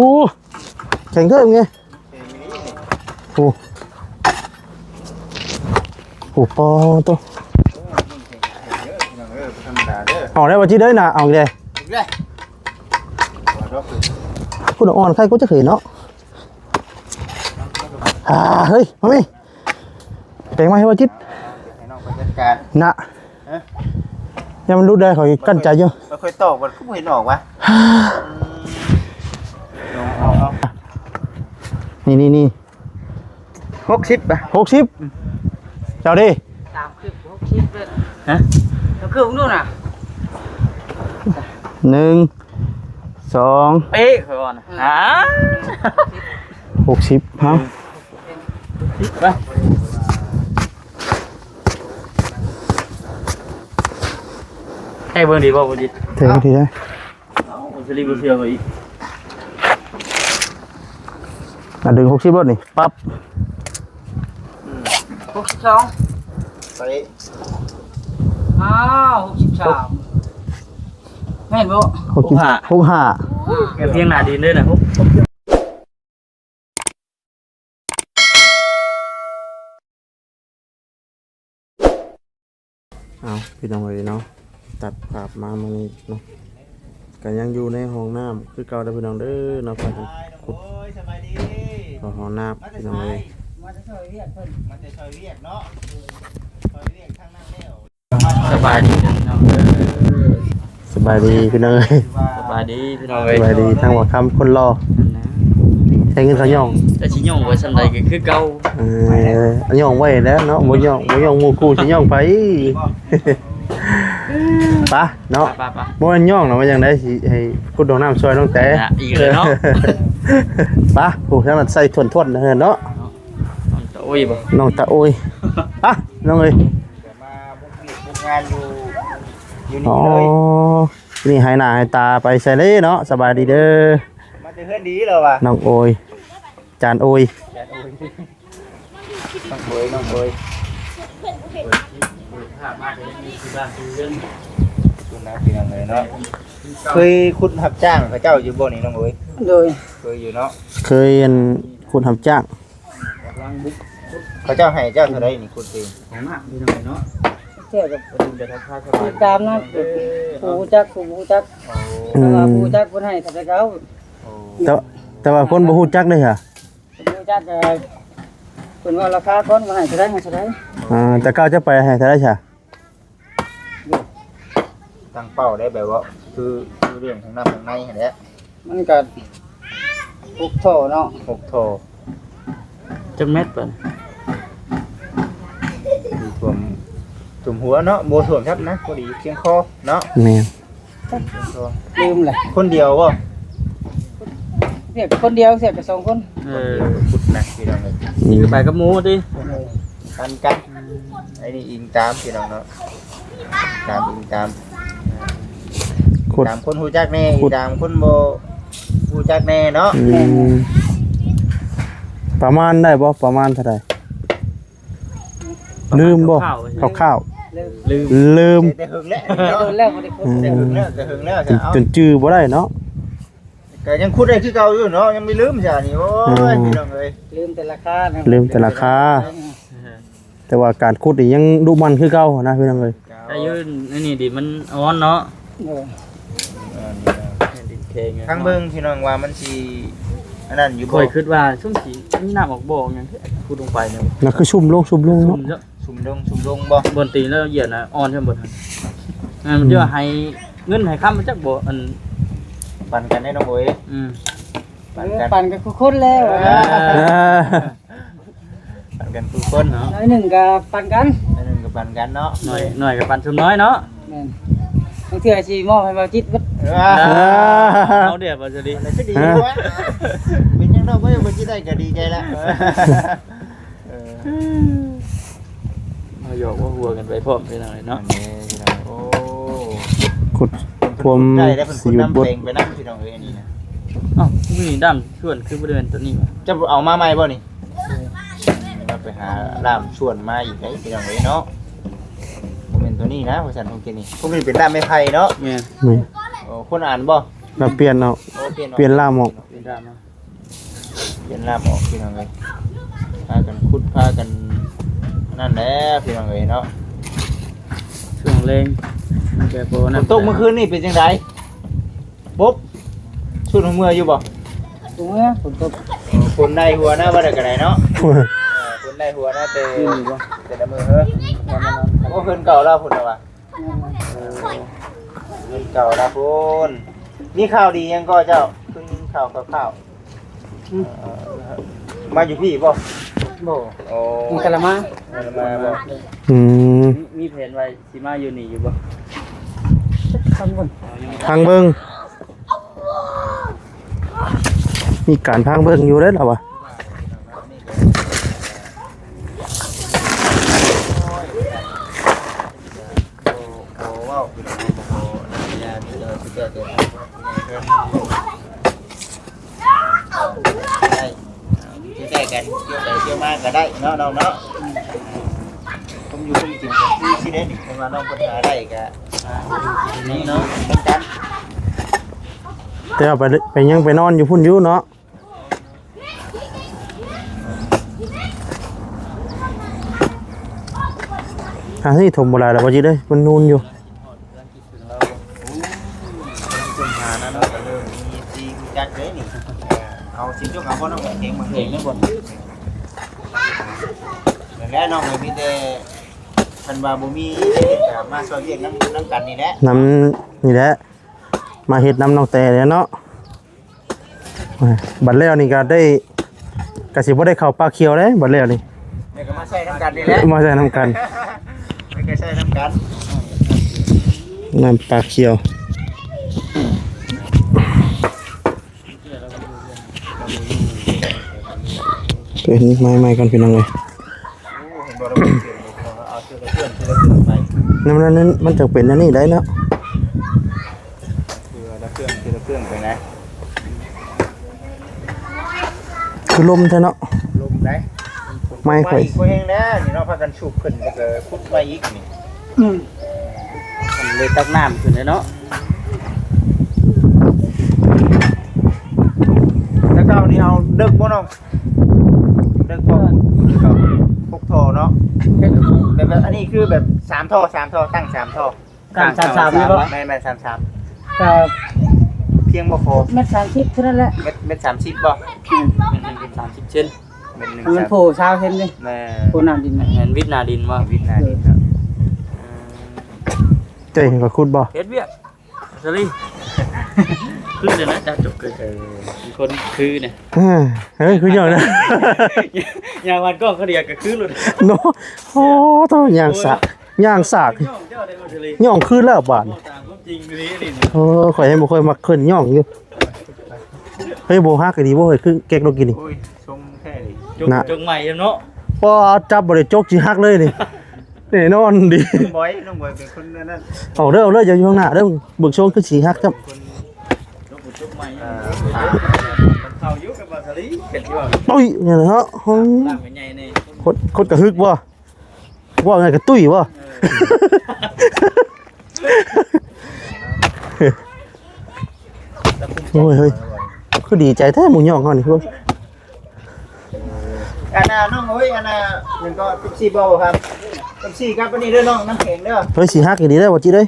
โอ้แข็งเท่าไงโอ้โหปอตัวเอาได้ป่ะจีได้น่ะเอาเลยคุณอ่อนใครก็จะเห็นเนาะเฮ้ยมาไหมแปลงมาให้ว่าจิตน่ะยังมันรู้ได้เขากั้นใจเยอะไม่ค่อยตอกมันก็ไม่เห็นออกวะนี่60ป่ะเจ้าดิ30 60เลยฮะแล้วคือนู่นน่ะ1 2เป๊ะก่อนฮะ60ฮะไปให้เบิ่งดีบ่บ่จิตเทก็ทีได้ผมจะรีบเชื่ออีกดึง60รถนี่ปั๊บ62ไปอ้าว63แม่นบ่65เพียงหน้าดินเด้อน่ะเอาพี่น้องเลยเนาะตัดภาพมาตรงนี้เนาะกันยังอยู่ในห้องน้ำคือเก่าได้พี่น้องเด้อเนาะพากันขุดห้องน้ำพี่น้องเลยมันจะช่วยเรียกเนาะช่วยเรียกข้างนั่งแล้ว สบายดีพี่น้องสบายดีพี่น้องเลยสบายดีพี่น้องสบายดีทั้งว่าคำคนรอใช้เงินเขาย่องแต่สิย่องไว้ซั่นใดก็คือเก่าย่องไว้แล้วเนาะบ่ย่องหมู่คู่สิย่องไปปะเนาะบ่มันย่องเนาะว่าจังได๋สิให้กุดดอกน้ำซอยน้องแต่อีกเลยเนาะปะโอ้ทั้งนั้นใส่ทวนๆนะเนาะตะโอ้ยบ่น้องตะโอ้ยปะน้องเอ้ยมาบุกงานอยู่นี่เลยนี่ให้หน้าให้ตาไปใส่เลยเนาะสบายดีเด้อมาจะเพื่อนดีแล้วว่ะน้องโอยจานโอยน้องโอยคุณนะพี่น้องเลยเนาะเคยคุณรับจ้างพระเจ้าอยู่บ่นี่น้องโอยโดยเคยอยู่เนาะเคยคุณทำจ้างพระเจ้าให้เจ้าเท่าไรนี่คุณเองของมากพี่น้องเนาะเจ้ากับคุณจะทักทายติดตามนะผู้จักผู้จักคนให้ถ้าเขาแต่ว่าคนบ่ฮู้จักเด้อค่ะผู้จักเพิ่นว่าราคาคนมาให้เท่าไหร่แต่ก้าวจะไปให้เท่าไหร่ซะตั้งเป้าได้แบบว่าคือเรื่องทางน้ำทางในแหละมันก็6 โถเนาะ6 โถจักเม็ดเพิ่นถ่วมหัวเนาะบ่ถ่วมครับนะพอดีเพียงคอเนาะแม่นลืมแหละคนเดียวบ่เสียคนเดียวเสียกับ2 คนพุดนะพี่น้องเอ้ยนี่ไปกับหมูติกันไอ้นี่อิงตามพี่น้องเนาะตามอิงตามคนฮู้จักแน่ตามคนบ่ฮู้จักแน่เนาะประมาณได้บ่ประมาณเท่าใดลืมบ่คร่าวๆลืมแต่หึงแล้วบ่ได้คุดแต่หึงแล้วจนจื้อบ่ได้เนาะก็ยังคุดได้คือเก่าอยู่เนาะยังไม่ลืมจ้ะนี่โอ้ยพี่น้องเอ้ยลืมแต่ราคาแต่ว่าการขุดนี่ยังดุมันคือเก่านะพี่น้องเอ้ยอายุนี่ดิมันอ่อนเนาะทางเบิ่งพี่น้องว่ามันสิอันนั้นอยู่บ่ค่อยคิดว่าซุ่มสิมีน้ำออกบ่อหยังขุดลงไปเนี่ยนั่นคือชุ่มลงเนาะสุ่มลงบ่บนตีแล้วเหยียดน่ะอ่อนซั่นบ่ทันมันจะให้เงินให้ค้ำมันจักบ่อันปั่นกันได้น้องโอยปั่นกันทุกคนแล้วปั่นกันทุกคนเนาะน้อยหนึ่งก็ปั่นกันเนาะหน่อยก็ปั่นชุมน้อยเนาะแม่นบางเทื่อสิมอบให้บ่จิตบ่เอาเดี๋ยวบ่จะดีอะไรก็ดีวะเป็นจังดอกบ่บ่จิตได้ก็ดีใจแล้วเอาหยอกว่าหัวกันไปพร้อมไปหน่อยเนาะโอ้ขุดผมสิอยู่บนไปนั่งพี่น้องเอ้ยอันนี้นะมีดำชวนคือบริเวณตัวนี้จะเอามาใหม่บ่นี่มาไปหาล่ามชวนมาอีกไงพี่น้องเอ้ยเนาะผมเป็นตัวนี้นะว่าซั่นของกินนี่พวกนี้เป็นล่ามไม้ไผ่เนาะแม่นคนอ่านบ่เราเปลี่ยนเนาะเปลี่ยนล่ามออกเปลี่ เป็นดราม่า เปลี่ยนลาบออกพี่น้องเลยพากันขุดพากันนั่นแหละพี่น้องเลยเนาะ ช่วงเลงแกโป ฝ นั่น นตกเมื่อคืนนี่เป็นจังไดปุ๊บชุดหัวเมื่ออยู่บ่ ตรงเนี้ยฝนตก คนได้หัวหน้าบ่ได้กันไหนเนาะคนได้หัวหน้าแต่ ยืนอยู่บ่ แต่ละมือเฮ้ย วันมานอน โอ้เพิ่นเก่าแล้วพุ่นน่ะว่ะเพิ่นเก่าแล้วพุ่นนี่ข่าวดียังก็เจ้าเพิ่งข่าวมาอยู่พี่บ่ บ่ โอ้ มีกะละมา มาบ่ อืม มีแผนไว้สิมาอยู่นี่อยู่บ่ทำก่อน พังเบิ่งมีการพังเบิ่งอยู่เด้อล่ะวะ โอ้ว้าวพี่น้องโอ้ยาที่เราสิแก้ตัวได้ที่แก้กันเกี่ยวไปเกี่ยวมาก็ได้เนาะน้องเนาะผมอยู่ผมกินที่สิได้นี่ผมว่าน้องปัญหาได้ก็นี่เนาะเหมือนกัน แต่ว่าไปยังไปนอนอยู่พุ่นอยู่เนาะที่ถมบ่หลายแล้วบ่จิเด้มันนูนอยู่ ปัญหานะเนาะก็เริ่มมีซีมีจัดเลยนี่เอาสิจุกเอาบ่น้องเก่งมา เห็นแล้วบ่ แล้วน้องก็มีแต่เพิ่นว่าบ่มีก็มาช่วยเรียกน้ำกันนี่แหละ น้ำนี่แหละมาเฮ็ดน้ำน้องแต่แล้วเนาะบัดแล้วนี่ก็ได้ก็สิบ่ได้เข้าปลาเขียวเด้บัดแล้วนี่ เนี่ยก็มาใช้น้ำกันนี่แหละ มาใส่น้ำกัน ไม่เคยใช้น้ำกัน น้ำปลาเขียวเป็นไม้ๆกันเป็นยังไง โอ้เห็นบ่เราเปลี่ยนเอาเสื้อเพื่อนไป น้ำนั้นมันจะเป็นอันนี้ได้เนาะ เสื้อละเครื่องไปนะ คือลมใช่เนาะ ลมได้ ไม่ค่ ค่ อ อย ยแห้งแล้วนี่เนาะพากันฉุบขึ้นแล้วก็พุดไปอีกนี่ มันเลยตักน้ำขึ้นเลยเนาะ แล้วก็นี่เอาเดึกบ่น้องเดึกบ่ก็พกท่อเนาะแบบอันนี้คือแบบ3ท่อตั้ง3ท่อ การ33นี่บ่ แม่น33 ก็ เพียงบ่พอ เม็ด30เท่านั้นแหละ เม็ด30บ่ เป็น30เซน เม็ดหนึ่ง มันโผล่เช้าเห็นดิ แม่ โผล่น้ำดินเห็นวิทย์นาดินว่า วิทย์นาดินครับ เจ๊เห็นกับคุณบ่ เฮ็ดเวียกสลีคือเดี๋ยวนะจะจบเลยมีคนคือเนี่ย เฮ้ยคืออย่างนั้น อย่างวันก็เขาเรียกก็คือหลุด เนาะโอ้ต้องย่างสากย่องขึ้นแล้วบาด ตามความจริงนี่นี่ ข่อยให้บ่ค่อยมักขึ้นย่องอยู่เฮ้ยบ่ฮักก็ดีบ่เฮ้ยคือแก๊กเรากินนี่ โอ้ยชงแค่นี้ จงใหม่เนาะ พอจับบ่ได้จกสิฮักเลยนี่แน่นอนดิ น้องบอยเป็นคนนั้น เอาเด้ออย่าอยู่ข้างหน้าเด้อเบิกโชงคือสิฮักครับ จงใหม่เขายุกับบาสลีเห็นที่ว่า ตุ้ยเนี่ยนะฮะ ร่างเป็นใหญ่นี่ คนกระฮึกบ่ว่าไงกระตุ้ยบ่โอ้ยเฮ้ยคือดีใจแท้หมูย่องเฮานี่พวก อันน่ะน้องเฮ้ยอันน่ะยังก็ติ๊กซี่บอลครับติ๊กซี่ครับวันนี้เด้อน้องน้ำแข็งเด้อ เฮ้ยสิฮักอีดีได้บ่จิเด้ย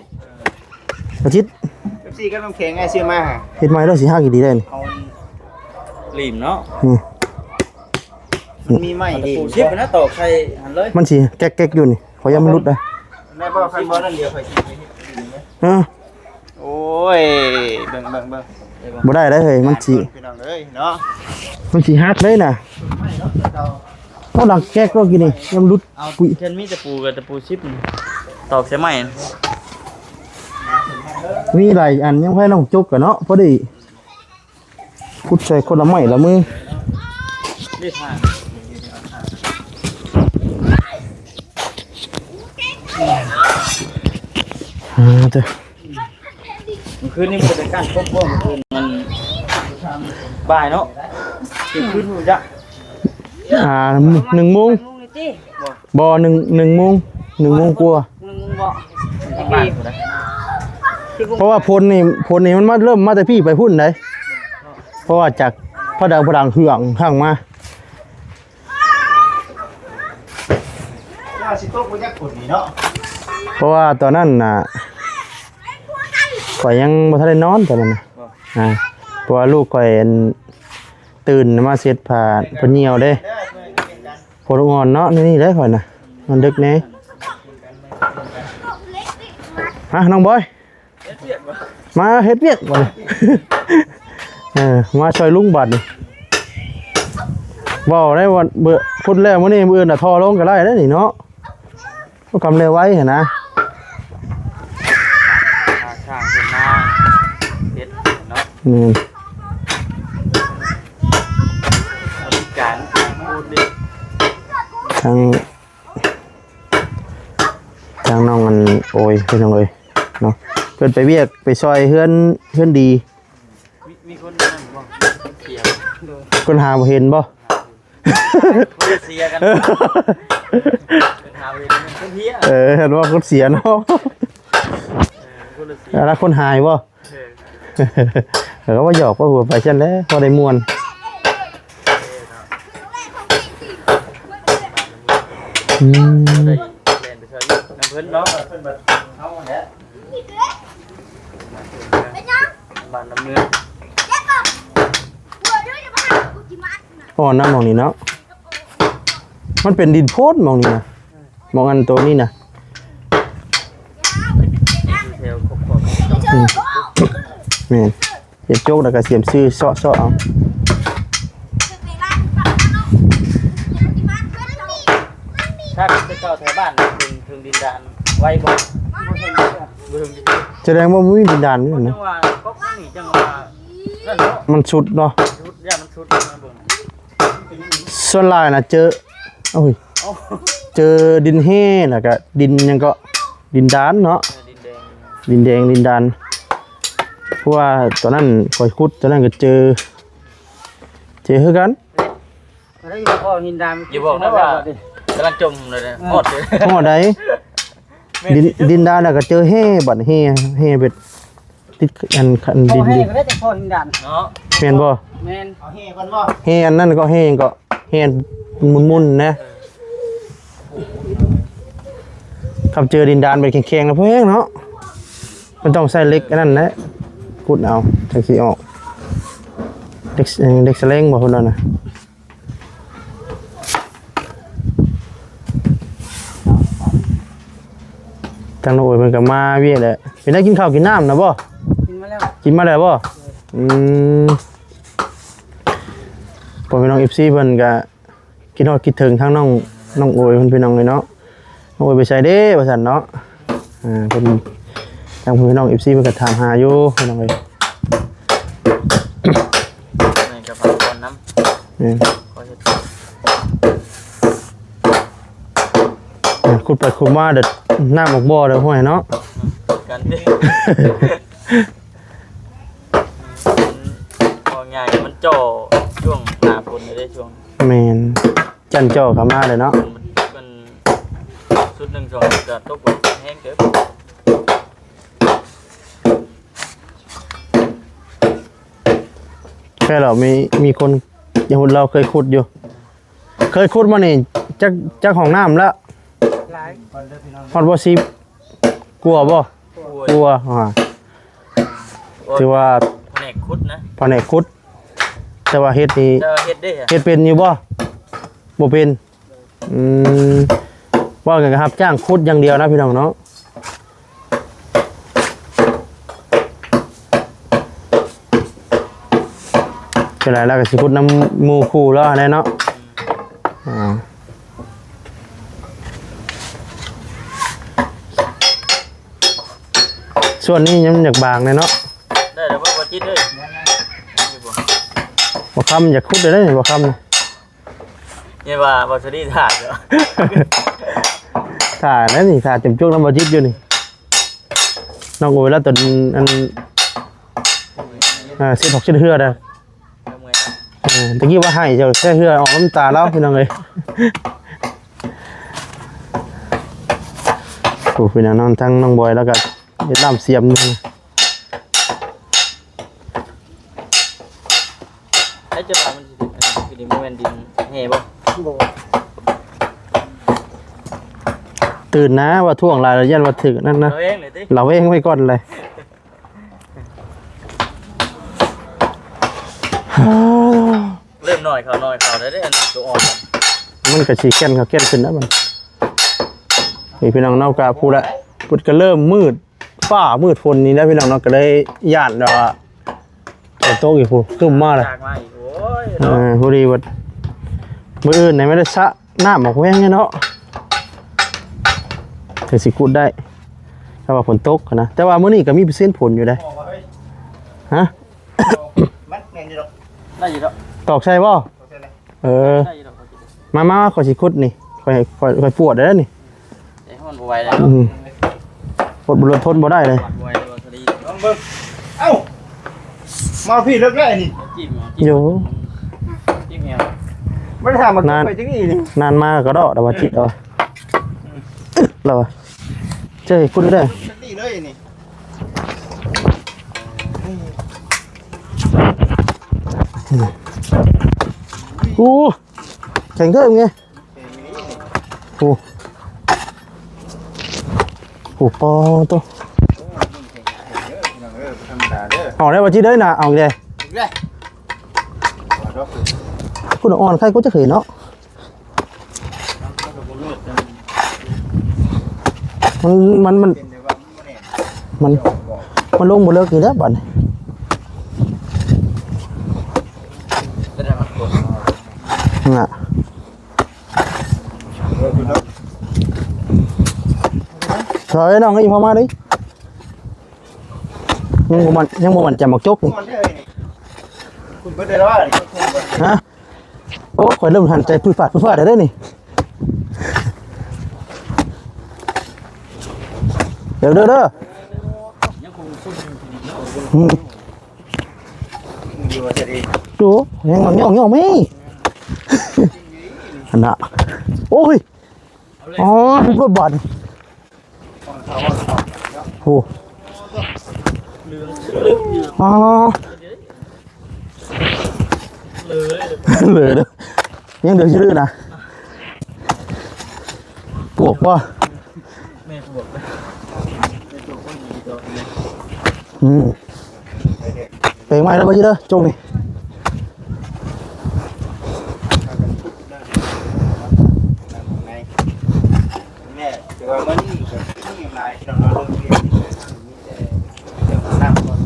บ่จิ ติ๊กซี่กับน้ำแข็งไงซื้อมาฮะ เฮ็ดใหม่แล้วสิฮักอีดีได้นี่ เอา ลีมเนาะ นี่ มันมีไหมดี ปูชิปนะตอกใครหันเลย มันสิแก๊กๆอยู่นี่ขออย่ามันหลุดได้ แม่บอกใครบอกนั่นเดียวใครคิดไปเฮ็ดดีไหม เออ โอ้ยเบิ่ง บ่ได้เฮ้ยมันสิ พี่น้องเอ้ยเนาะ ฮักเลยน่ะ ไม่เนาะเรา เอาหลังแก๊กก็กินนี่อย่ามันหลุด เอาแค่มีตะปูกับตะปูชิปตอกใช่ไหม มีหลายอันยังให้น้องจกกันเนาะพอดีพุดใส่คนละไม้ละมือ รีบผ่าน เด้อ มันคืนนี้มันเป็นการพบว่ามันคืนมันบ่ายเนาะคือคืนมันจะ 1 โมงบ่1 โมง1 โมงกว่า มึงบอกบ้านกูนะ เพราะว่าพลนี่มันมาเริ่มมาแต่พี่ไปพุ่นไหน เพราะว่าจากพระดังเหืองข้างมา สิโต๊ะบ่ยักขุดนี่เนาะ เพราะว่าตอนนั้นน่ะข่อยยังบ่ทันได้นอนตอนนั้นน่ะเพราะว่าลูกข่อยตื่นมาเสร็จผ่าเพิ่นเหี่ยวเด้พออ่อนเนาะนี่เด้ข่อยน่ะมันดึกแน่ฮะน้องบอยมาเฮ็ดเวียกบ่ มาช่วยลุงบัดนี่เว้าได้ว่าเบื่อพุ่นแล้วมื้อนี้มื้ออื่นน่ะทอลงก็ได้เด้อนี่เนาะก็กำเร็วไว้หั่นนะ ช่างขึ้นมาเฮ็ดเนาะบริการพูดดิ ทางน้องมันโอ้ยพี่น้องเอ้ยเนาะเพิ่นไปเวียกไปซอยเฮือนดี มีคนนั่นบ่เสีย คนหาบ่เห็นบ่ คนเสียกันหาเวรคนเฮีย เห็นว่าคนเสียเนาะ คนเสีย แล้วคนหายบ่เขาว่าหยอกว่าหัวไปซั่นแหล้วพอได้ม่วนได้แล่นไปช่วยน้ำเพิ่นเนาะเพิ่นบัดเฮาแหละบ้านน้ำเนื้อ อ๋อน้ำหมองนี้เนาะมันเป็นดินโพดหมองนี้นะหมองอันตัวนี้นะ เทลครบ แม่นเฮ็ดโจกแล้วก็เสียมซื้อเซาะเอา ถ้าเป็นเจ้าแถวบ้านถึงดินดานไว้บ่ถึง แสดงว่ามันมีดินดานนี่ จั นะ งหวะก็นี่จังหวะนั่นเนาะ มันสุดเนาะ ชุดย่ามันชุดมาเบิ่ง ส่วนหลายน่ะเจอโอ้ยเจอดินแห้แล้วก็ดินหยังก็ดินดานเนาะ ดินแดง ดินดานเพราะว่าตอนนั้นข่อยขุดตอนนั้นก็เจอคือกัน อะไรอยู่พ่อหินดำ อย่าบอกนะว่ากำลังจมเลยนะหมดเลย ฮอดใดดินดานแล้วก็เจอแห่บัดแห่เป็ดติดอันคัน พ่อ ดิน ให้ก็ได้แต่พ่อหินด เนาะ แม่นบ่ ำแมน เอาเฮก่อนบ่ แห่อันนั้นก็แห่ก็แห่มุนๆนะครับเจอดินดานเป็นแข็งๆแล้วพวกแห้งเนาะมันต้องใส่เหล็กอันนั้นนะขุดเอาจังสิออกเด็กแสลงบ่พุ่นนั่นน่ะจังโอ้ยมันก็มาเวียแหละเป็นได้กินข้าวกินน้ำนะบ่ กินมาแล้ว กินมาแล้วบ่พ่อพี่น้อง FC เพิ่นก็คิดฮอดคิดถึงทั้งน้องโอยเพิ่นพี่น้องเลยเนาะน้องโอยไปใส่เด้ว่าซั่นเนาะเพิ่นทางพี่น้อง FC เพิ่นก็ถามหาอยู่พี่น้องเอ้ย ในกระเพราก่อนน้ำ นี่ ขอเฮ็ด ขุดไปขุดมาเด็ดน้ำออกบ่อเด้อห้วยเนาะ กันดิพอใหญ่มันจ่อช่วงหน้าฝนได้ช่วง แม่นจันจ่อเข้ามาเลยเนาะ มันชุดหนึ่งสองจะตกแบบแห้งเกิน แค่เรามีคนอย่างคนเราเคยขุดอยู่เคยขุดมานี่จักห้องน้ำแล้ว หลาย ฮอดบ่สิกลัวบ่กลัวถือว่า แผนกคุดนะ แผนกขุดแต่ว่าเฮ็ดนี่ จะเฮ็ดได้ฮะ เฮ็ดเป็นอยู่บ่บ่เป็นว่ากันครับจ้างขุดอย่างเดียวนะพี่น้องเนาะเท่าไหร่แล้วก็สิขุดน้ำหมู่คู่แล้วแน่เนาะส่วนนี้ยังอยากบางเลยเนาะ ได้แล้วว่าจิตเลย บ่คำอยากขุดได้บ่คำนี่ เนี่ยว่าบอสดี้ถ่ายเหรอ ถ่าแล้วนี่ถ่าจมจุกน้ำบ่จิตอยู่นี่น้องโอยแล้วตอนอัน16ชิ้นเฮือดอะตะกี้ว่าให้เจ้าแค่เฮือออกน้ำตาแล้วพี่น้องเอ้ยโอ้พี่น้องน้องทั้งน้องบอยแล้วก็เฮ็ดน้ำเสียมนี่ จะว่ามันสิคือดินแม่นดินแห่บ่ บ่ ตื่นนะว่าท่วงรายละเอียดว่าถึกนั่นนะ เราเองเลยติ เราเองไว้ก่อนเลย เริ่มหน่อยเขาได้อันตัวอ่อน มันก็สิแก่นเขาแก่นขึ้นนะมันนี่พี่น้องเนาะกะพูดละพุดก็เริ่มมืดฟ้ามืดฝนนี่นะพี่น้องเนาะก็เลยย่านว่าฝนตกอีกพูตึมมาเลย จากมาอีกโอ้ยเนาะ พอดีว่ามื้ออื่นไหนไม่ได้สะน้ำออกแว้งเนาะถึงสิกุดได้ถ้าว่าฝนตกนะแต่ว่ามื้อนี้ก็มีเปอร์เซ็นต์ผลอยู่ได้ฮะ มันแม่นอยู่ดอก ได้อยู่แล้ว ตอกใช่บ่ โอเคเลย เออ ได้อยู่แล้ว มาขอสิคุดนี่ค่อยปวดได้แล้วนี่ แต่มันบ่ไหวแล้ว อืมปวดบ่ทนบ่ได้เลย บ่ไหวแล้วทะเล ลองเบิ่งเอ้ามาพี่เลิกได้นี่ จิ้ม โย จิ้มแฮว ไม่ได้ทำมาไปจังนี้นี่ นานมากก็ดอกแต่ว่าจิตเอาเราเจ้คุดได้ จังนี้เลยนี่ อู้แข็งเด้อไงโอ้โหปอตัว ธรรมดาเด้อ เอาได้ว่าจิตได้น่ะเอาอีกเลย อีกแล้วว่าดอก คุณอ่อนใครก็จะเคยเนาะมัน เป็นได้ว่ามันแน่ มันลงบ่เลิกอยู่แล้วบัดนี้ จะได้มันกด น่ะ พี่น้อง ถอยน้องอีพอมาดิยังบ่มันจะมักจกนี่ มันได้เลยนี่คุณเบิดได้แล้วนี่ ฮะโอ้ข่อยเริ่มหันใจพื้นฟาดได้นี่เดี๋ยวเด้อ ยังคงซุ่ม อยู่ว่าจะดี ดูยังงไม่อันน่ะโอ้ยอ๋อรถบัสโอ้อ๋อเลยยังเดือดชื่อนะปวกป่ะ แม่บวกเลย เปลงไม้แล้วป่ะชื่อเด้อจงนี่ ในแม่แต่ว่ามันนี่ก็นี่หลายเราเริ่มเรียนมีแต่เรื่องน้ำก่อน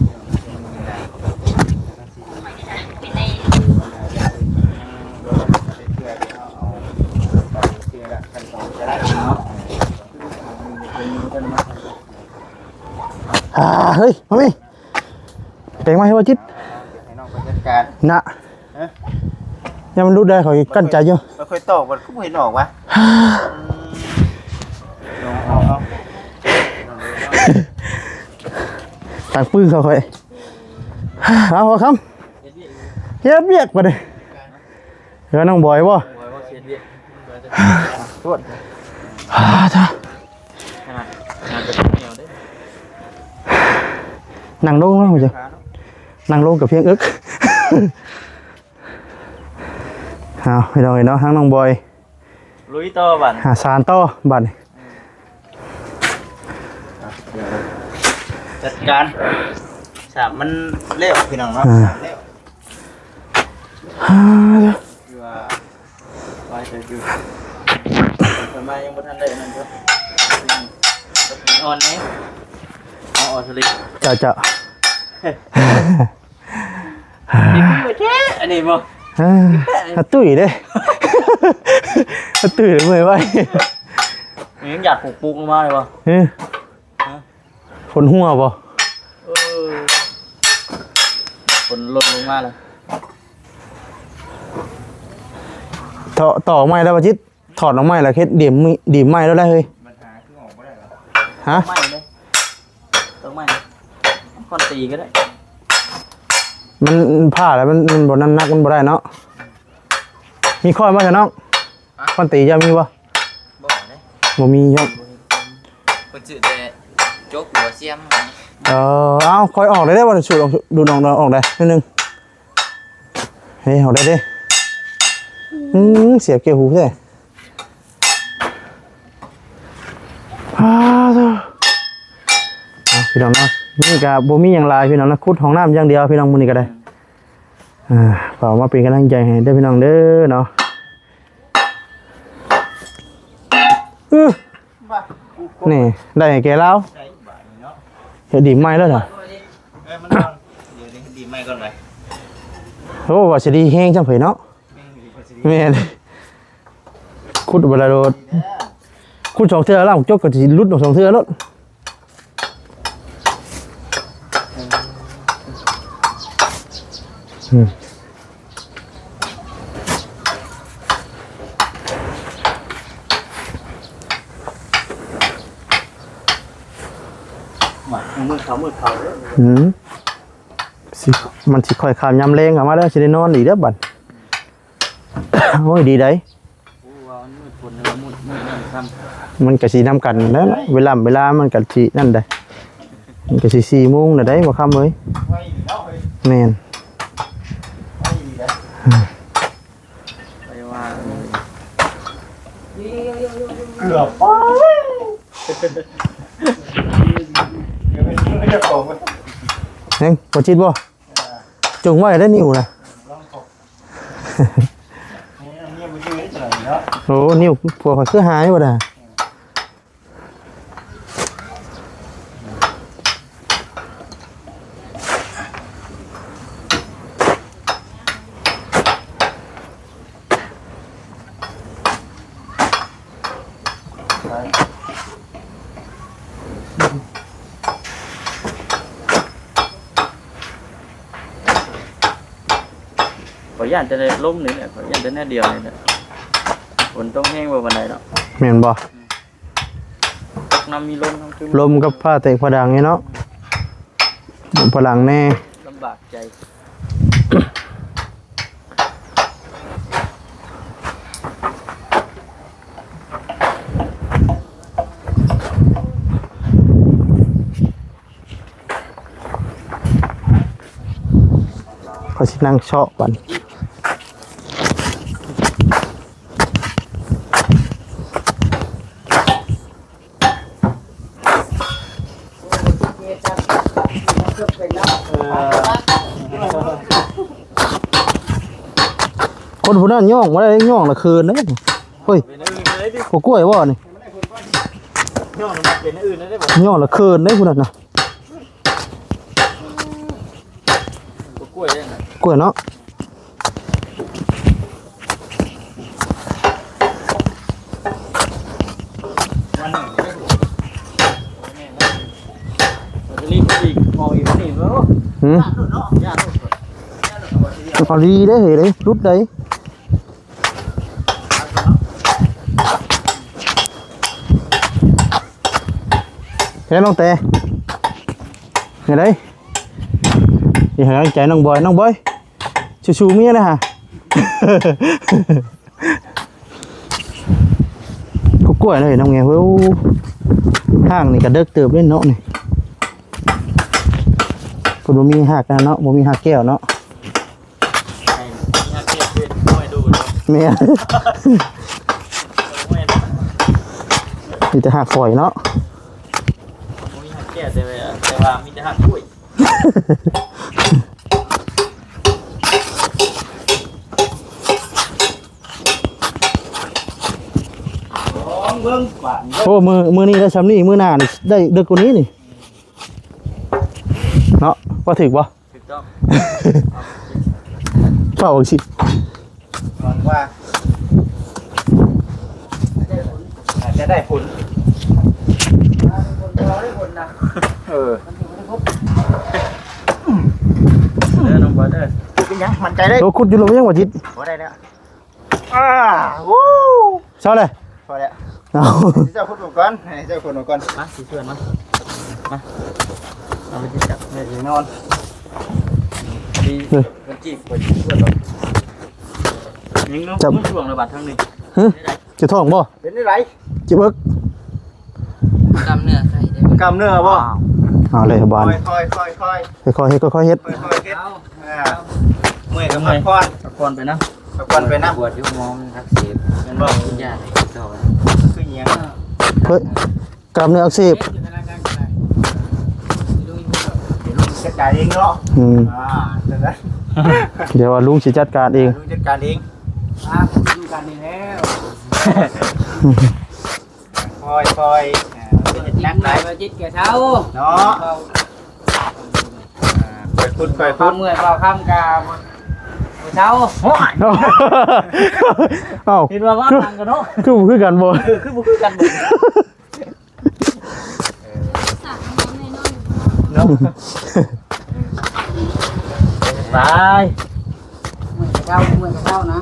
เฮ้ยมามิเปลงไม้ให้ว่าจิต ให้น้องไปจัดการ น่ะยังมันรู้ได้เขากั้นใจอยู่ ไม่ค่อยตอกมันก็ไม่เห็นออกวะเอา ตักปื้งเขาค่อยเอาพอคำเฮ็ดเบียกมาเลยเดี๋ยวน้องบอยบ่ บอยว่าเสียเรียก ตรวจ ท่า ขนาดจะเหนียวได้ นั่งลงแล้วมั้งจ๊ะนั่งลงกับเพียงอึกเอาไปลองเนาะทั้งน้องบอย ลุยต่อบั่น หาสารต่อบัดนี้ จัดการสามมันเร็วพี่น้องเนาะเร็วคือว่า ไปเถอะอยู่ทำไมยังไม่ทันได้นั่นครับอ่อนนี้อ่อนทะเล จะ อันนี้บ่ ตุ้ยเด้ตุ้ยเมื่อยไว้ ยังอยากปลูกลงมาเลยบ่ คนหัวบ่ ฝนลดลงมาเลย ต่อไม้แล้วป่ะจิตถอดออกไม้แล้วเฮ็ดดีมไม้แล้วได้เฮ้ย ปัญหาคือออกไม่ได้หรอ ฮะ ไม่เลยต้องไม่คอนตีก็ได้ มันผ้าแล้วมันบ่นักมันบ่ได้เนาะมีข้อมาซะน้องคอนตีจะมีบ่ บ่ได้ บ่มีครับ เพิ่นสิแต่จกหัวเสียมให้ เอาค่อยออกได้บ่สูดออกดูน้องออกได้นิดนึง เฮ้ยเอาได้เด้เสียบเกี่ยวหูใช่พี่น้องเนาะนี่กับโบมี่อย่างไรพี่น้องนะคุดห้องน้ำอย่างเดียวพี่น้องมือนี้ก็ได้เปล่ามาเป็นกำลังใจให้ได้พี่น้องเด้อเนาะนี่ได้แก่แล้วเห็ดดีไหมแล้วเหรอ มันนอนเดี๋ยวนี้ดีไหมก่อนไป โอ้ว่าจะดีแห้งจังเผยเนาะแม่นคุดเวลาโดดคุดสองเทื่อแล้วจกก็จะลุดออกสองเทื่อแล้วมือเขาสิมันสิค่อยขามยำแรงออกมาแล้วสิได้นอนอีกเด้อบัดโอ้ยดีได้มันก็สินำกันแล้วเวลามันก็สินั่นได้มันก็สิ4 โมงน่ะได้บ่ค่ำเอ้ยแม่นไปว่า เกือบไม่จะของ เฮ้ยบ่จิตบ่จงไว้ได้นิ้วนะโอ้นิ้วพวกเขาคือหายบ่ได้ขออนุญาตจะได้ล้มหนึ่งเนี่ยขออนุญาตจะแน่เดียวเลยเนี่ยฝนต้องแห้งกว่าวันไหนหรอก แม่นบ่ น้ำมีลมทั้งคืน ลมกับผ้าเตะผ้าดังนี่เนาะพลังแน่ ลำบากใจ เขาสินั่งเชาะบันคนผู้นั้นย่องมาได้ย่องละคืนนะเฮ้ยหัวกล้วยว่านี่ ย่อมันเป็นอื่นได้บ่ ย่องละคืนได้ผู้นั้นนะ กล้วยเนี่ย กล้วยเนาะ จะรีบอีกออกอีกนี่แล้ว เอาดีได้เหรอเลยรุดได้เฮ้ยน้องเตะไงได้อย่าให้กำลังใจน้องบอยชูเมียนะฮะ ก็กล้วยเลยน้องไงเว้ยห้างนี่กระเดิกเติบเล่นเนาะนี่คุณบ่มีหักนะเนาะบ่มีหักแก้วเนาะเมียมีแต่หักฝอยเนาะ มีหักแก่แต่ว่ามีแต่หักกล้วยโอ้มือนี่ได้ซ้ำนี่มือหน้านี่ได้เด็กกว่านี้นี่เนาะว่าถึกบ่ ถูกต้อง เฝ้าสิ ก่อนว่าจะได้ผล เราได้ผลนะ เออเด้อน้องบอลเด้อ เป็นยังมันใจได้ โตขุดอยู่ลงยังว่าจิต พอได้แล้ววู้ เช้าเลย พอแล้ว เอา เจ้าคนก่อนให้เจ้าคนก่อน มาสิเพื่อนมาเอาไปที่จับ ให้สินอน ดีมันจีบเพื่อนเรายิงเนาะมันช่วงระบาดทั้งนี้ จะท้องบ่ เป็นได้ไร จิเบิก กำเนื้อไข่ได้ กำเนื้อบ่ เอาเลยบาน ค่อยๆ ค่อยๆเฮ็ด ค่อยๆเฮ็ด มื่อยกับพักผ่อน พักผ่อนไปนะ พักผ่อนไปน้ำ ปวดอยู่มองทักเสบ เงินบอก กินยาอะไรต่อ คือเงี้ย เฮ้ยกล้ามเนื้ออักเสบ เดี๋ยวลุงจัดการเองเนาะ อืม เดี๋ยวนะ เดี๋ยวว่าลุงสิจัดการเอง ลุงจัดการเอง ดูกันนี่แล้ว คอยเป็นนักไหน ไปจิตแก่เช้า เนาะคอยคุณคอย ค คุ วาม ณ เมื่อยความค่ำกาเช้า โอ้ย เอ้า เห็นว่าว่าตังกันเนาะ คือกันบ่ คือบ่คือกันหมด เนาะ ตาย เมื่อยเช้านะ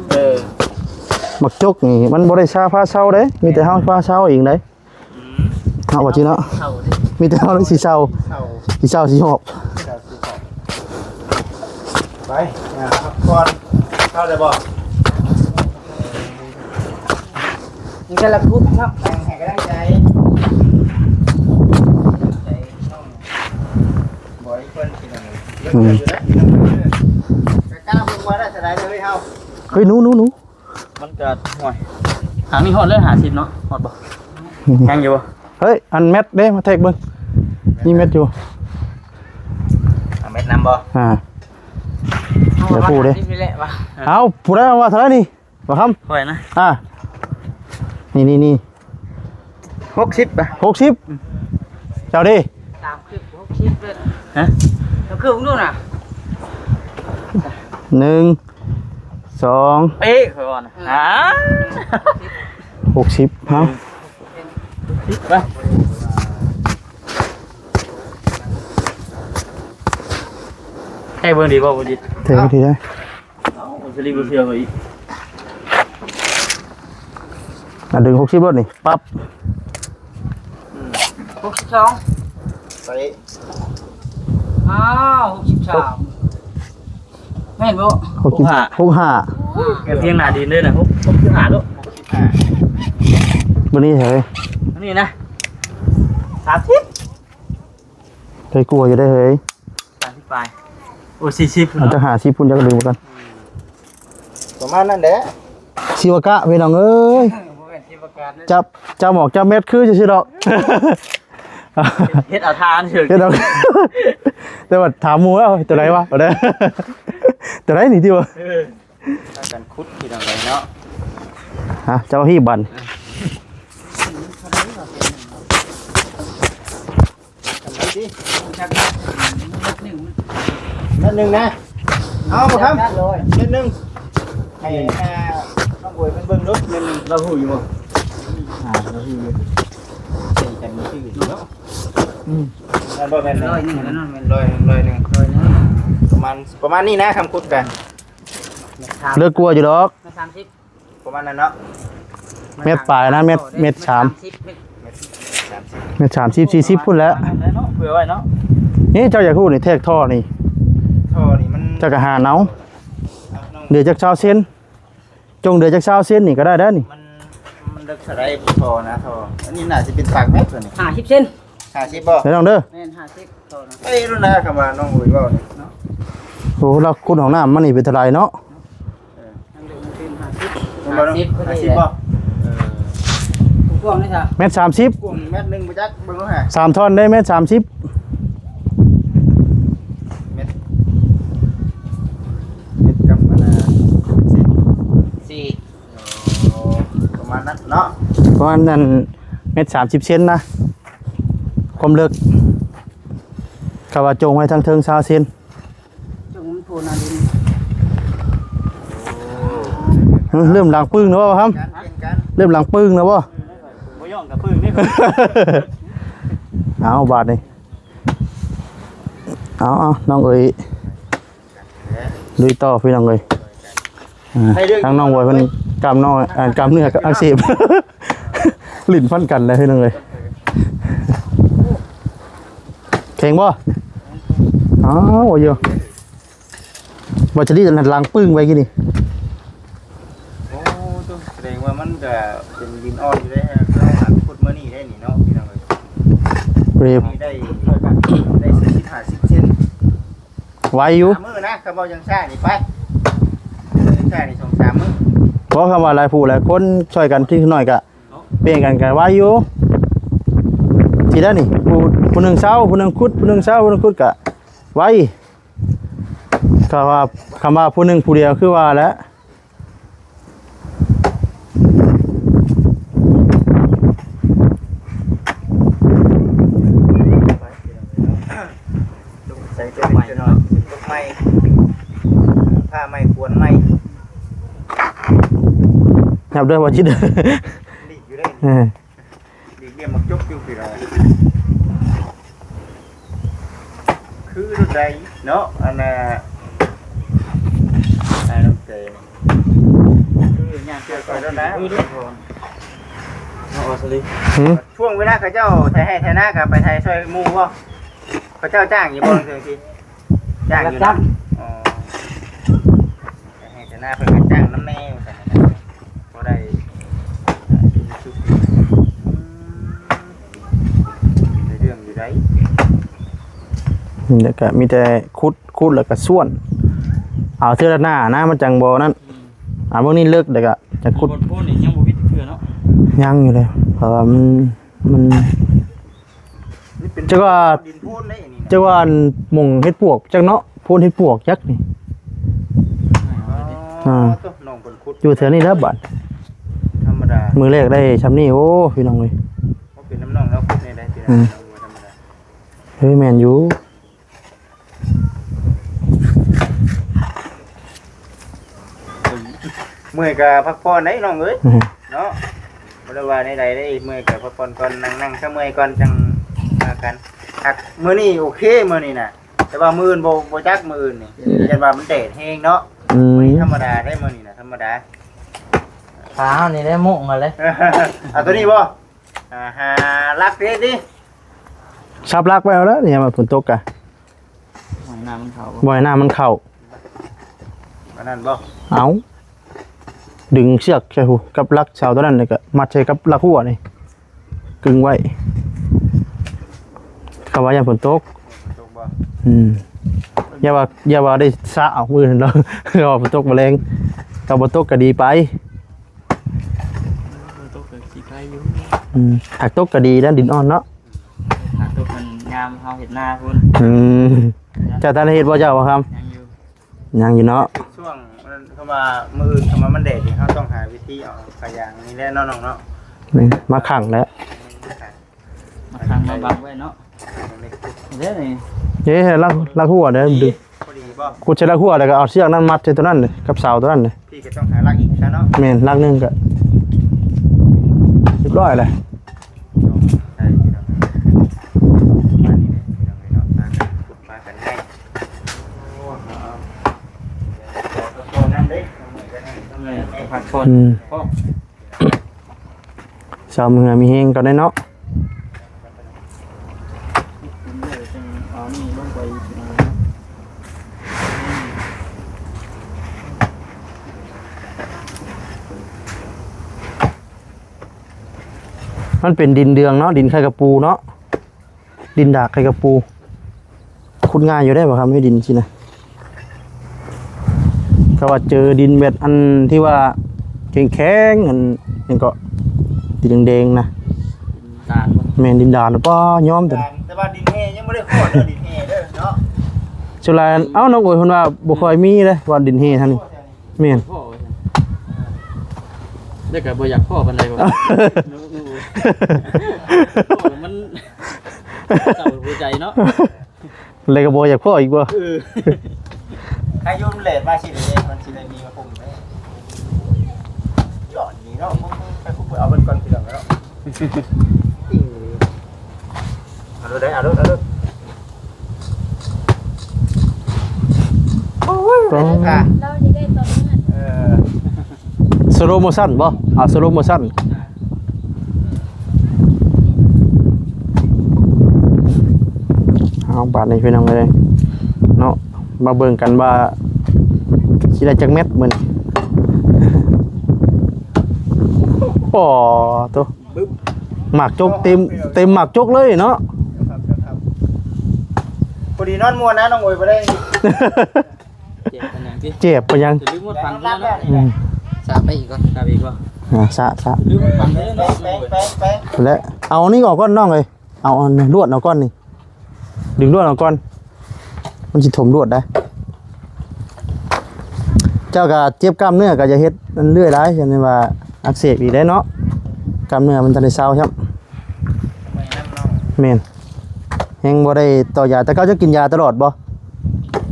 มักจกนี่มันบ่ได้ชาพาเช้าเด้มีแต่เฮาพาเช้าเองเด้เอาว่าจิเนาะ เข้าดิ มีแต่เฮาเลยสิเช้า เข้า สิเช้าสิหอบ ไปพักผ่อนเข้าได้บ่ นี่ก็ละคุบครับ แต่งให้กำลังใจบ่อยเพิ่นกินอะไรเลิกอยู่แล้วกล้าพูดว่าได้สลายเลยเฮา เฮ้ยหนู มันก็ห่วยหามีฮอดเลย50เนาะฮอดบ่ยังอยู่บ่ เฮ้ยอันแมทเด้มาแทกเบิ่งมีแมทอยู่ เม็ดน้ำบ่ อ่า เดี๋ยวพูดดิ นี่แหละวะ เอาผู้ใดว่าเท่าไหร่นี่บ่คำ ห่วยนะ อ่านี่ 60ป่ะ 60เจ้าดิ ตามคือ60เลย ฮะ แล้วคือผมดูน่ะ 1 2 เอ๊ะข่อยว่านะ60เฮา ไปให้เบิ่งดีบ่บ่จิต เทไปทีได้ เอ้าสิรีบ่เชื่อเขาอีก อ่ะดึง60รถนี่ปั๊บ 62 ไป อ้าว63แม่นบ่ 65 เก็บเพียงหน้าดินด้วยนะผมคือหาลูก วันนี้เฮ้ย นี่นะ30 เคยกลัวอยู่ได้เฮ้ย 30ปลายโอ้40 อาจจะ เนาะ หาชีพุ่นจะกระดึงมากัน ประมาณนั้นแหละ ชีวกะพี่น้องเอ้ย บ่แม่นที่ประกาศนะ จับหมอกจับเม็ดคือซื่อๆดอก เฮ็ดเอาทานเถอะ เฮ็ดดอก แต่ว่าถามหมู่แล้วตัวไหนวะ เอาได้ ตัวไหนนี่ที่วะ ถ้ากันคุดที่ตรงไหนเนาะ ฮะเจ้าฮีบัน ทำไมสิ จักหนึ่ง นิดนึงนะเอาบ่ครับ จักเลย นิดนึงให้น้องบวยมันเบิ่งรถนิดนึง เราหูอยู่บ่ เราอยู่เป็นกันชื่อเนาะนั่นบ่แม่น ร้อยหนึ่งแล้วนั่นแม่น ร้อยหนึ่ง ร้อยหนึ่ง ประมาณนี้นะคำคุดกัน เลิกกลัวอยู่ดอก มา30 ประมาณนั้นเนาะ เม็ดปลายนะเม็ด3 30 เม็ด30 40พุ่นแล้ว เนาะเผื่อไว้เนาะ นี่เจ้าอยากพูดนี่แทกท่อนี่ ท่อนี่มัน เจ้าก็หาเนา น้อง เดือจากชาวเส้นจงเดือจากชาวเส้นนี่ก็ได้นี่ มันลึกเท่าไรท่อนะท่ออันนี้น่าจะเป็นปากแม็กตัวนี้ 50เซน 50บ่ ไม่ต้องเด้อ แม่น50ตัวนะ ไอ้รุ่นนะคำว่าน้องบวยว่าเนี่ยเนาะ โอ้เราคุณของน้ำมันนี่เป็นเท่าไหรเนาะ นั่งเด็กมันเป็น50 มันบ่ต้อง50บ่ กว้างนี่จ้ะ เม็ด30 กลุ่มเม็ดหนึงบ่จักเบิ่งดูฮะ 3 ท่อนได้เม็ด30 เม็ดกับมันประมาณนั้นเนาะ ประมาณนั้นเม็ด30 เซนนะความลึกกว่าจงไว้ทั้งเทิงชาวเซน จงมันพูนอันนี้ เริ่มหลังปึ้งแล้วบ่ครับ การเป็นการ เริ่มหลังปึ้งแล้วบ่ บ่ย่องกับพึ่งนี่ เอาบาทนี่เอาน้องเอ๋ยลุยต่อพี่น้องเอ๋ยทางน้องบอยเพิ่นกำน้องกำเนื้ออักเสบ ลิ้นฟันกันเลยพี่น้องเอ๋ยแข็งบ่อ้าวโอ้ยบ่จะดีจนหลังปึ้งไว้กี่นี่ โอ้ตัวแสดงว่ามันก็เป็นดินอ่อนอยู่ได้ฮะเราหักขุดมานี่ได้นี่เนาะพี่น้องเอ้ย เรียบ นี่ได้40 50เซน ไว้อยู่ มือนะคำว่ายังซ่านี่ไป ใช่ใน2-3มื้อ เพราะคำว่าหลายผู้หลายคนช่วยกันที่น้อยก็เปลี่ยนกันไว้อยู่ทีละนี่ผู้หนึงเช้าผู้หนึงคุดผู้หนึงเช้าผู้หนึงคุดก็ไว้ก็ว่าคำว่าผู้หนึงผู้เดียวคือว่าแล้ว ใส่ตัวใหม่เนาะตัวใหม่ผ้าใหม่ควรใหม่ นับด้วยว่าชิด ดีอยู่ได้ เออ ดีเรียมมักจกอยู่พี่เราคือรถใดเนาะอันน่ะน้องเตย คือย่างเกี่ยวกับแล้วนะเอาสิ หืม ช่วงเวลาเขาเจ้าไทยให้ไทยหน้ากับไปไทยช่วยหมู่บ่เขาเจ้าจ้างอยู่บ่เถิงทีจ้างอยู่นะอ๋อให้ไทยหน้าเพิ่นก็จ้างน้ำแม่ว่าซั่นน่ะบ่ได้ชุบเรื่องอยู่ได แล้วก็มีแต่คุดแล้วก็ส่วนเอาเทื่อละหน้านะมันจังบ่นั่นพวกนี้เลิกแล้วก็จะคุด บทพูดนี่ยังบ่วิดเถื่อเนาะ ยังอยู่เลยเพราะว่ามัน นี่เป็น จะว่า ดินพูนได้อันนี้นะ จะว่าหม่งเฮ็ดปวกจักเนาะพูนเฮ็ดปวกยักษ์นี่ อ๋อตัวน้องเพิ่นขุด อยู่แถวนี้แล้วบัด ธรรมดา มือแรกได้ชำนี่โอ้พี่น้องเอ้ย เพราะเป็นน้ำน้องแล้วขุดนี่ได้ทีละ อืม ธรรมดา เฮ้ยแม่นอยู่ เมื่อยก็พักผ่อนได้น้องเอ้ย อืม เนาะบ่ได้ว่าใดๆได้เมื่อยก็พักผ่อนก่อนนั่งซะเมื่อยก่อนจังมากันหักมื้อนี้โอเคมื้อนี้น่ะแต่ว่ามื้ออื่นบ่จักมื้ออื่นนี่ยันว่ามันแดดแฮงเนาะ อืม มื้อนี้ธรรมดาได้มื้อนี้น่ะธรรมดา ขาเฮานี่ได้มุ่งมาเลย เอาตัวนี้บ่หาลักเด้ดิ ชับลักไว้แล้วเนี่ยมาฝนตกกะ หอยน้ำมันเขา บ่อยหน้ามันเข้า อันนั้นบ่ เอาดึงเชือกใช่หูกับลักเสาตัวนั้นเลยก็มัดใส่กับลักหัวนี่กึ่งไว้คำว่าอย่าฝนตก ตกบ่ อย่าว่าได้สะเอามือเรา เราฝนตกแมลงกับฝนตกก็ดีไป ตกสีไข่อยู่ หากตกก็ดีแล้วดินอ่อนเนาะ หากตกมันงามเฮาเห็นหน้าพุ่น เจ้าท่านเฮ็ดบ่เจ้าบ่ครับ ยังอยู่ ยังอยู่เนาะ ช่วงมันเข้ามามื้ออื่นเข้ามามันแดดนี่เฮาต้องหาวิธีเอาขยางนี่แหละเนาะน้องเนาะ นี่มาขังแล้ว มาทางมาบังไว้เนาะเด้นี่ เฮ้ยลักหัวเด้อดึง พอดีบ่ กูใช้ลักหัวแล้วก็เอาเชือกนั้นมัดใส่ตัวนั้นเลยกับเสาตัวนั้นเลย พี่ก็ต้องหาลักอีกซะเนาะ แม่นลักหนึงก็เรียบร้อยเลย ใช่พี่น้องมานี่เด้พี่น้องเนาะมากันขุดมากันให้โอ้เอาตัวนั้นเด้เหมือนกันนะ ต้องเลยผักคน พ่อเสามือมีเฮงก็ได้เนาะ เอานี่ลงไป มันเป็นดินเดืองเนาะดินไข่กระปูเนาะดินดากไข่กระปูขุดง่ายอยู่ได้ป่ะครับไม่ดินสินะเขาว่าเจอดินแบบอันที่ว่าแข็งๆอันนี่ก็ดินแดงๆนะ ตาล แม่นดินดานป้ย้อมแต่ แต่ว่าดินแห้ยังไม่ได้ขอดเด้อดินแห้เด้อเนาะ สุดท้ายเอ้าน้องโอยเพิ่นว่าบ่ค่อยมีเลยว่าดินเฮท่านนี่แม่น พ่อได้กับบ่อยากพ่อปานใดบ่มันเก่าหัวใจเนาะ เลยก็บ่อยากพ่ออีกบ่ อายุมันเลทมาสิเลยมันสิได้มีมาปุ่มได้หยอดนี่เนาะมึงไปคุยเอาเบิ่นก่อนพี่น้องเนาะเอาดูได้เอาดูโอ้ยค่ะ เราจะได้ตอนนั้น สโลโมชั่นบ่สโลโมชั่นเอาบาดนี้พี่น้องเลยเนาะมาเบิ่งกันว่าสิได้จักเม็ดมื้อนี้โอ้ตัวหมากจกเต็มหมากจกเลยเนาะ พอดีนอนมัวนะน้องโอยไปได้ เจ็บกันยัง ดิ เจ็บไปยัง จะลืมหมดฟังแล้วเนาะ อืม สาไปอีกก่อน กลับอีกว่า สะ ลืมหมดฟังแล้วเนาะ และเอานี่ออกก้อนน้องเลยเอาอันลวดเอาก้อนนี่ดึงลวดเอาก้อนมันสิถมลวดได้ เจ้าก็เจ็บกล้ามเนื้อก็จะเฮ็ดมันเรื่อยหลายเช่นว่าอักเสบอีกได้เนาะกล้ามเนื้อมันจะได้เศร้าครับแม่นแฮงบ่ได้ต่อยาแต่เขาจะกินยาตลอดบ่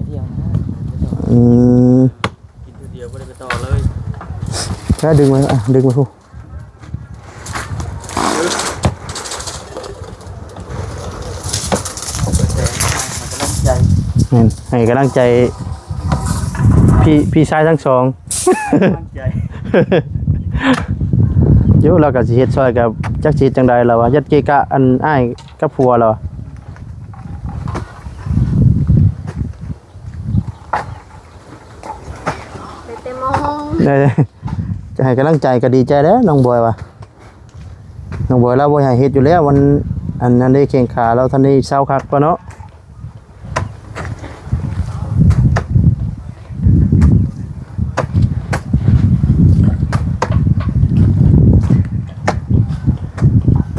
เดียวนะ อืม กินทีเดียวบ่ได้ไปต่อเลย แค่ดึงมาดึงมาพู แสงมันกำลังใจ แม่นให้กำลังใจพี่ชายทั้งสอง กำลังใจ เดี๋ยวเราก็สิเฮ็ดซอยกับจักสิเฮ็ดจังใดล่ะว่ายัดเกะกะอันอ้ายกับผัวเรา ไปเต็มห้อง ได้จะให้กำลังใจก็ดีใจแล้วน้องบอยว่าน้องบอยเราบ่ให้เฮ็ดอยู่แล้ววันอันนั้นได้แข่งขาเราทันได้เศร้าคักกว่าเนาะ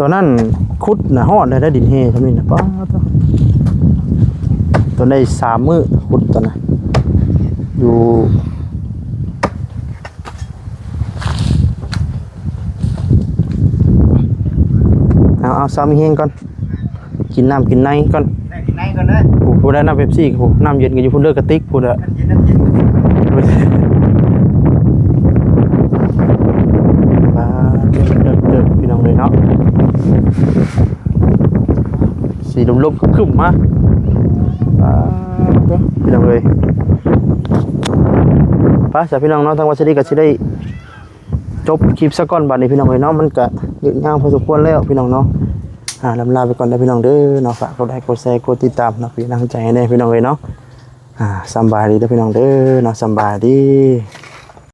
ตอนนั้นขุดน่ะฮอดได้ดินเฮทำนี่น่ะป้าตอนได้3 มื้อขุดตอนน่ะอยู่เอาซ้ำเฮงก่อนกินน้ำกินในก่อน ได้กินไหนก่อนเด้อ ผู้ได้น้ำเป๊ปซี่ผู้น้ำเย็นก็อยู่พุ่นเด้อกระติกผู้เด้อ น้ำเย็น มาเดินพี่น้องเลยเนาะสีลมๆคึมๆมาพี่น้องเลยป้าสาวพี่น้องเนาะทางวัดสิริก็สิได้จบคลิปซะก่อนบัดนี้พี่น้องเลยเนาะมันก็ยืดยาวพอสมควรแล้วพี่น้องเนาะลำลาไปก่อนนะพี่น้องเด้อเนาะฝากกดไลค์กดแชร์กดติดตามเนาะพี่น้องใจให้แน่พี่น้องเลยเนาะสำบายดีเด้อพี่น้องเด้อเนาะสำบายดี